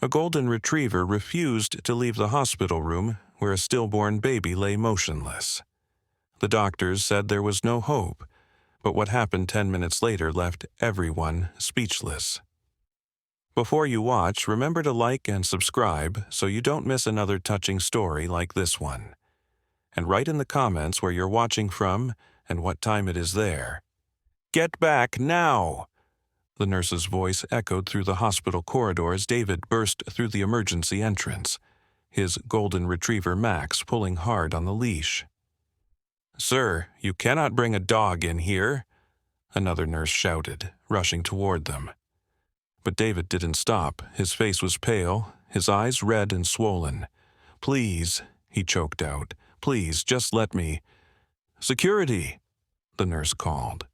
A golden retriever refused to leave the hospital room where a stillborn baby lay motionless. The doctors said there was no hope, but what happened 10 minutes later left everyone speechless. Before you watch, remember to like and subscribe so you don't miss another touching story like this one. And write in the comments where you're watching from and what time it is there. Get back now! The nurse's voice echoed through the hospital corridor as David burst through the emergency entrance, his golden retriever Max pulling hard on the leash. "Sir, you cannot bring a dog in here," another nurse shouted, rushing toward them. But David didn't stop. His face was pale, his eyes red and swollen. "Please," he choked out. "Please, just let me." "Security!" the nurse called.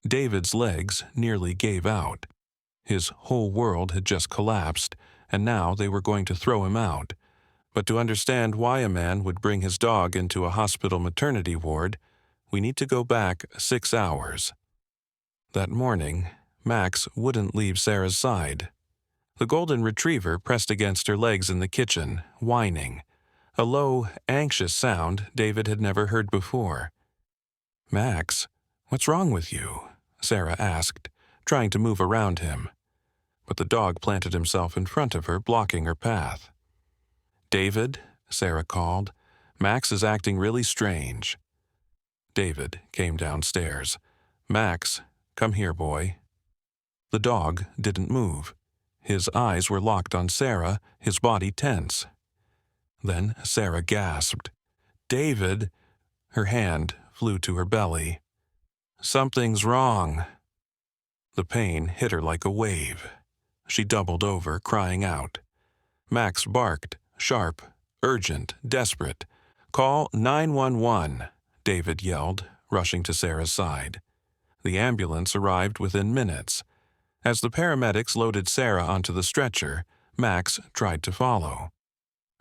David's legs nearly gave out. His whole world had just collapsed, and now they were going to throw him out. But to understand why a man would bring his dog into a hospital maternity ward, we need to go back 6 hours. That morning, Max wouldn't leave Sarah's side. The golden retriever pressed against her legs in the kitchen, whining, a low, anxious sound David had never heard before. "Max, what's wrong with you?" Sarah asked, trying to move around him. But the dog planted himself in front of her, blocking her path. "David," Sarah called, "Max is acting really strange." David came downstairs. "Max, come here, boy." The dog didn't move. His eyes were locked on Sarah, his body tense. Then Sarah gasped. "David!" Her hand flew to her belly. "Something's wrong." The pain hit her like a wave. She doubled over, crying out. Max barked, sharp, urgent, desperate. "Call 911, David yelled, rushing to Sarah's side. The ambulance arrived within minutes. As the paramedics loaded Sarah onto the stretcher, Max tried to follow.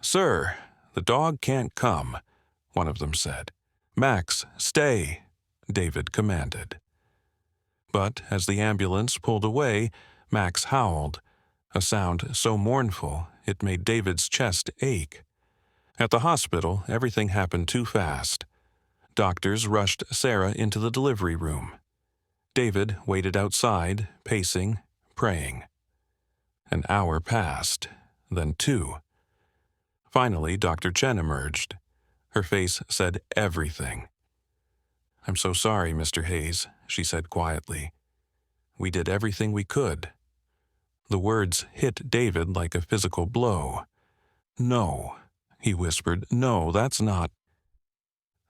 "Sir, the dog can't come," one of them said. "Max, stay," David commanded. But as the ambulance pulled away, Max howled, a sound so mournful it made David's chest ache. At the hospital, everything happened too fast. Doctors rushed Sarah into the delivery room. David waited outside, pacing, praying. An hour passed, then 2. Finally, Dr. Chen emerged. Her face said everything. "I'm so sorry, Mr. Hayes," she said quietly. "We did everything we could." The words hit David like a physical blow. "No," he whispered. "No, that's not—"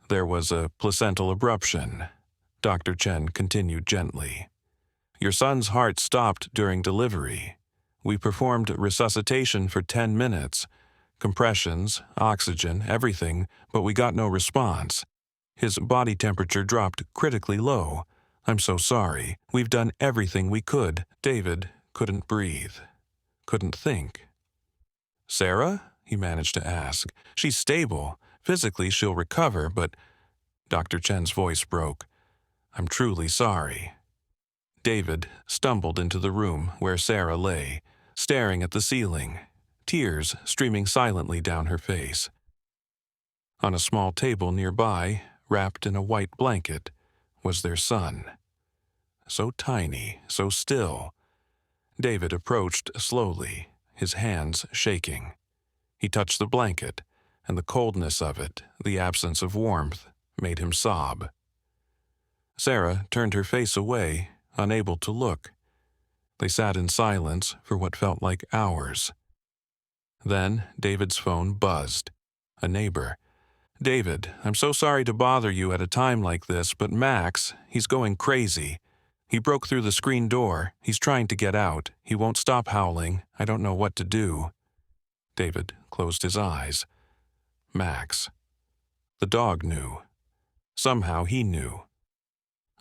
"There was a placental abruption," Dr. Chen continued gently. "Your son's heart stopped during delivery. We performed resuscitation for 10 minutes, compressions, oxygen, everything, but we got no response. His body temperature dropped critically low. I'm so sorry. We've done everything we could." David couldn't breathe, couldn't think. "Sarah?" he managed to ask. "She's stable. Physically, she'll recover, but—" Dr. Chen's voice broke. "I'm truly sorry." David stumbled into the room where Sarah lay, staring at the ceiling, tears streaming silently down her face. On a small table nearby, wrapped in a white blanket, was their son. So tiny, so still. David approached slowly, his hands shaking. He touched the blanket, and the coldness of it, the absence of warmth, made him sob. Sarah turned her face away, unable to look. They sat in silence for what felt like hours. Then David's phone buzzed. A neighbor. "David, I'm so sorry to bother you at a time like this, but Max, he's going crazy. He broke through the screen door. He's trying to get out. He won't stop howling. I don't know what to do." David closed his eyes. Max. The dog knew. Somehow he knew.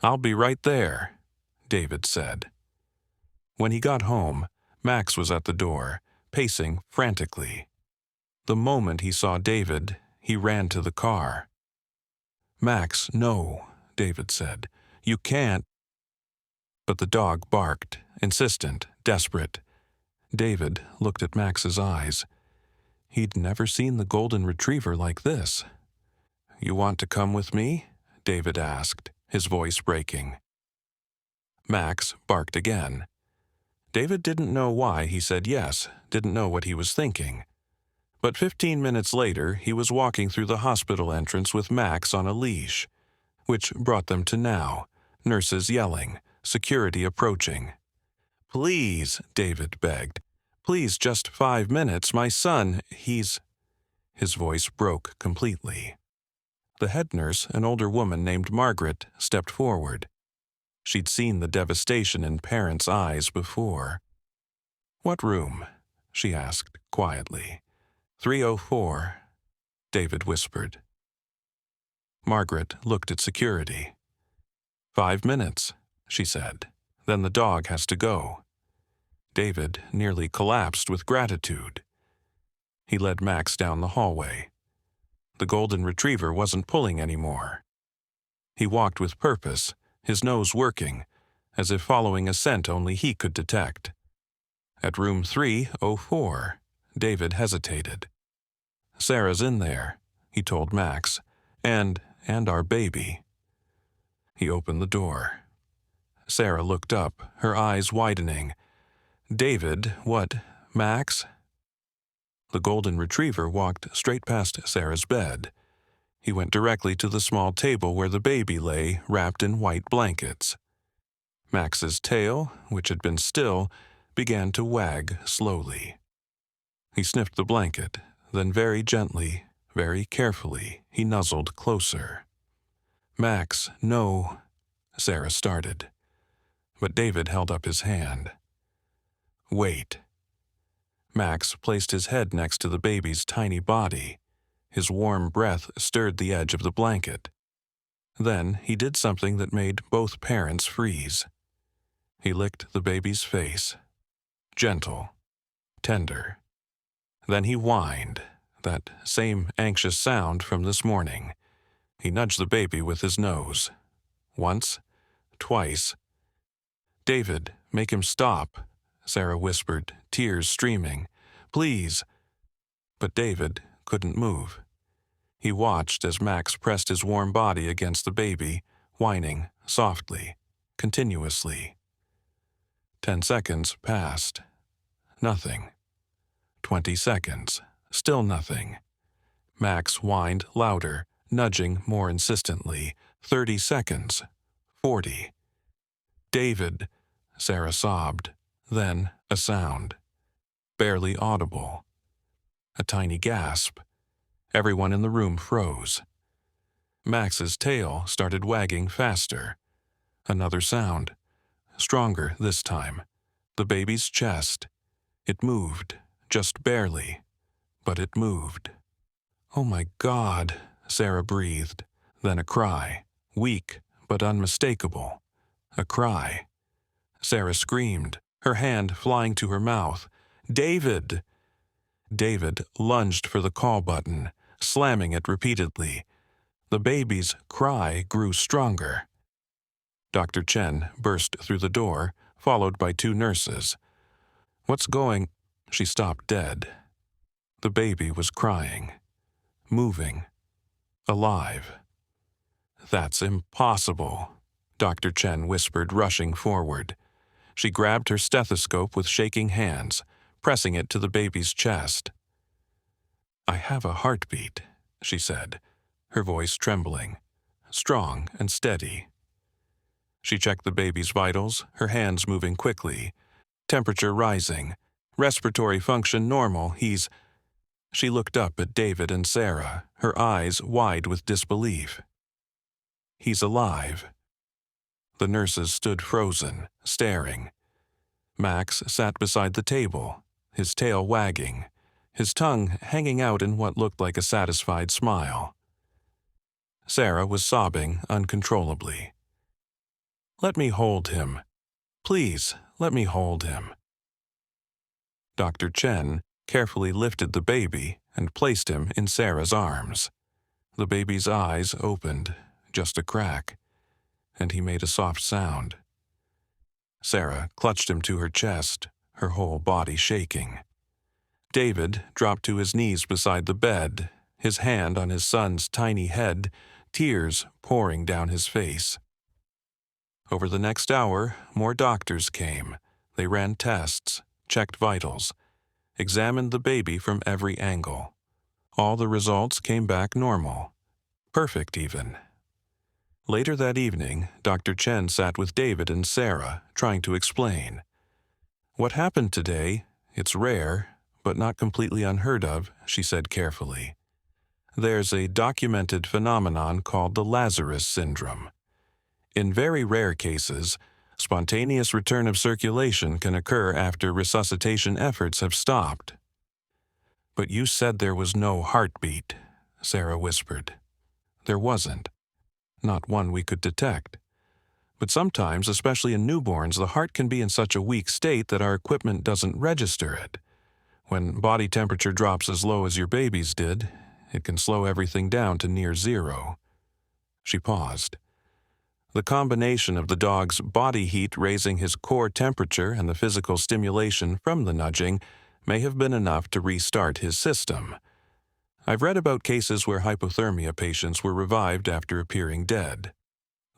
"I'll be right there," David said. When he got home, Max was at the door, pacing frantically. The moment he saw David, he ran to the car. "Max, no," David said. "You can't." But the dog barked, insistent, desperate. David looked at Max's eyes. He'd never seen the golden retriever like this. "You want to come with me?" David asked, his voice breaking. Max barked again. David didn't know why he said yes, didn't know what he was thinking. But 15 minutes later, he was walking through the hospital entrance with Max on a leash, which brought them to now, nurses yelling, security approaching. "Please," David begged. "Please, just 5 minutes. My son, he's—" His voice broke completely. The head nurse, an older woman named Margaret, stepped forward. She'd seen the devastation in parents' eyes before. "What room?" she asked quietly. 304, David whispered. Margaret looked at security. 5 minutes, she said. Then the dog has to go. David nearly collapsed with gratitude. He led Max down the hallway. The golden retriever wasn't pulling anymore. He walked with purpose, his nose working, as if following a scent only he could detect. At room 304, David hesitated. "Sarah's in there," he told Max, and our baby." He opened the door. Sarah looked up, her eyes widening. "David, what, Max?" The golden retriever walked straight past Sarah's bed. He went directly to the small table where the baby lay, wrapped in white blankets. Max's tail, which had been still, began to wag slowly. He sniffed the blanket, then very gently, very carefully, he nuzzled closer. "Max, no," Sarah started. But David held up his hand. "Wait." Max placed his head next to the baby's tiny body. His warm breath stirred the edge of the blanket. Then he did something that made both parents freeze. He licked the baby's face. Gentle, tender. Then he whined, that same anxious sound from this morning. He nudged the baby with his nose. Once, twice. "David, make him stop," Sarah whispered, tears streaming. "Please." But David couldn't move. He watched as Max pressed his warm body against the baby, whining softly, continuously. 10 seconds passed. Nothing. 20 seconds. Still nothing. Max whined louder, nudging more insistently. 30 seconds. 40. "David," Sarah sobbed. Then a sound. Barely audible. A tiny gasp. Everyone in the room froze. Max's tail started wagging faster. Another sound. Stronger this time. The baby's chest. It moved, just barely, but it moved. "Oh my God," Sarah breathed. Then a cry, weak but unmistakable. A cry. Sarah screamed, her hand flying to her mouth. "David!" David lunged for the call button, slamming it repeatedly. The baby's cry grew stronger. Dr. Chen burst through the door, followed by 2 nurses. "What's going—" She stopped dead. The baby was crying, moving, alive. "That's impossible," Dr. Chen whispered, rushing forward. She grabbed her stethoscope with shaking hands, pressing it to the baby's chest. "I have a heartbeat," she said, her voice trembling, strong and steady. She checked the baby's vitals, her hands moving quickly. Temperature rising, respiratory function normal, he's— She looked up at David and Sarah, her eyes wide with disbelief. "He's alive." The nurses stood frozen, staring. Max sat beside the table, his tail wagging, his tongue hanging out in what looked like a satisfied smile. Sarah was sobbing uncontrollably. "Let me hold him. Please, let me hold him." Dr. Chen carefully lifted the baby and placed him in Sarah's arms. The baby's eyes opened, just a crack, and he made a soft sound. Sarah clutched him to her chest, her whole body shaking. David dropped to his knees beside the bed, his hand on his son's tiny head, tears pouring down his face. Over the next hour, more doctors came. They ran tests, checked vitals, examined the baby from every angle. All the results came back normal. Perfect, even. Later that evening, Dr. Chen sat with David and Sarah, trying to explain. "What happened today, it's rare, but not completely unheard of," she said carefully. "There's a documented phenomenon called the Lazarus syndrome. In very rare cases, spontaneous return of circulation can occur after resuscitation efforts have stopped." "But you said there was no heartbeat," Sarah whispered. "There wasn't. Not one we could detect. But sometimes, especially in newborns, the heart can be in such a weak state that our equipment doesn't register it. When body temperature drops as low as your baby's did, it can slow everything down to near zero." She paused. The combination of the dog's body heat raising his core temperature and the physical stimulation from the nudging may have been enough to restart his system. I've read about cases where hypothermia patients were revived after appearing dead.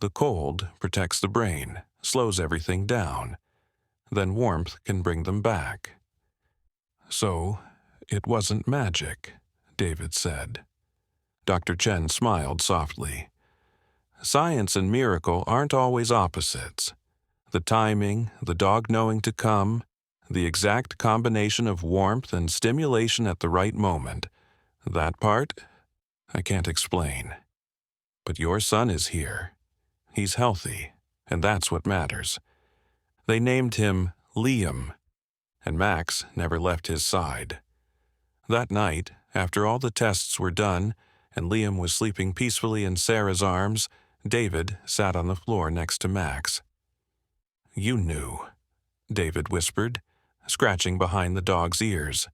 The cold protects the brain, slows everything down. Then warmth can bring them back. "So, it wasn't magic," David said. Dr. Chen smiled softly. "Science and miracle aren't always opposites. The timing, the dog knowing to come, the exact combination of warmth and stimulation at the right moment, that part, I can't explain. But your son is here. He's healthy, and that's what matters." They named him Liam, and Max never left his side. That night, after all the tests were done, and Liam was sleeping peacefully in Sarah's arms, David sat on the floor next to Max. "You knew," David whispered, scratching behind the dog's ears.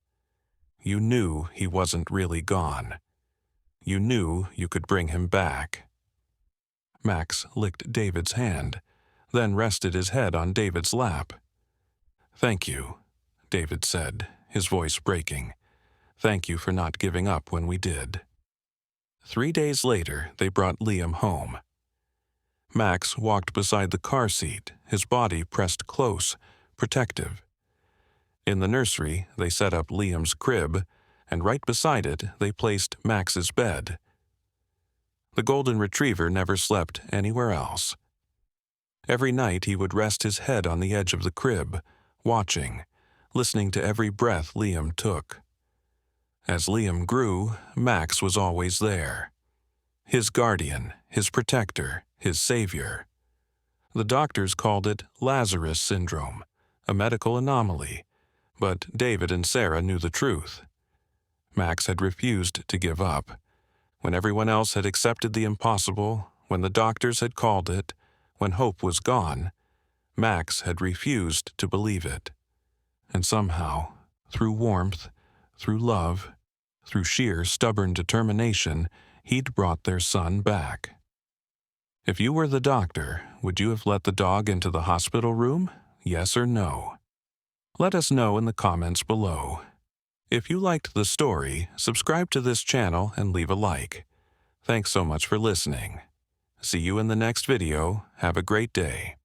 "You knew he wasn't really gone. You knew you could bring him back." Max licked David's hand, then rested his head on David's lap. "Thank you," David said, his voice breaking. "Thank you for not giving up when we did." 3 days later, they brought Liam home. Max walked beside the car seat, his body pressed close, protective. In the nursery, they set up Liam's crib, and right beside it, they placed Max's bed. The golden retriever never slept anywhere else. Every night he would rest his head on the edge of the crib, watching, listening to every breath Liam took. As Liam grew, Max was always there. His guardian, his protector, his savior. The doctors called it Lazarus syndrome, a medical anomaly, but David and Sarah knew the truth. Max had refused to give up. When everyone else had accepted the impossible, when the doctors had called it, when hope was gone, Max had refused to believe it. And somehow, through warmth, through love, through sheer stubborn determination, he'd brought their son back. If you were the doctor, would you have let the dog into the hospital room? Yes or no? Let us know in the comments below. If you liked the story, subscribe to this channel and leave a like. Thanks so much for listening. See you in the next video. Have a great day.